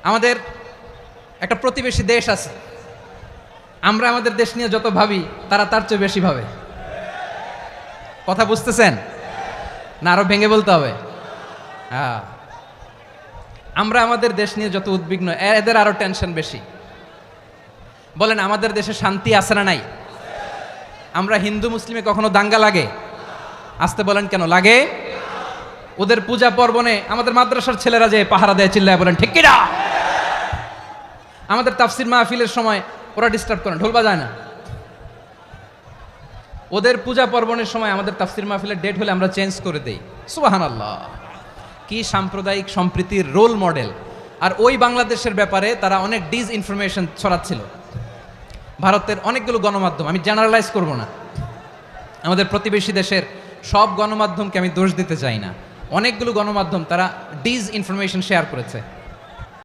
আমাদের একটা প্রতিবেশী দেশ আছে, আমরা আমাদের দেশ নিয়ে যত ভাবি তারা তার চেয়ে বেশি ভাবে। কথা বুঝতেছেন না? আরো ভেঙে বলতে হবে। হ্যাঁ, আমরা আমাদের দেশ নিয়ে যত উদ্বিগ্ন, এদের আরো টেনশন বেশি। বলেন, আমাদের দেশে শান্তি আছে না নাই? আমরা হিন্দু মুসলিমে কখনো দাঙ্গা লাগে? আসতে বলেন, কেন লাগে? ওদের পূজা পার্বণে আমাদের মাদ্রাসার ছেলেরা যে পাহারা দেয়, চিল্লায় বলেন ঠিক কিনা? আমাদের তাফসির মাহফিলের সময় ওরা ডিস্টার্ব করে, ঢোল বাজায় না। ওদের পূজা পার্বণের সময় আমাদের তাফসির মাহফিলের ডেট হলে আমরা চেঞ্জ করে দেই। সুবহানাল্লাহ, কি সাম্প্রদায়িক সম্প্রীতির রোল মডেল। আর ওই বাংলাদেশের ব্যাপারে তারা অনেক ডিস ইনফরমেশন ছড়াচ্ছিল। ভারতের অনেকগুলো গণমাধ্যম, আমি জেনারেলাইজ করব না, আমাদের প্রতিবেশী দেশের সব গণমাধ্যমকে আমি দোষ দিতে চাই না, অনেকগুলো গণমাধ্যম তারা ডিস ইনফরমেশন শেয়ার করেছে।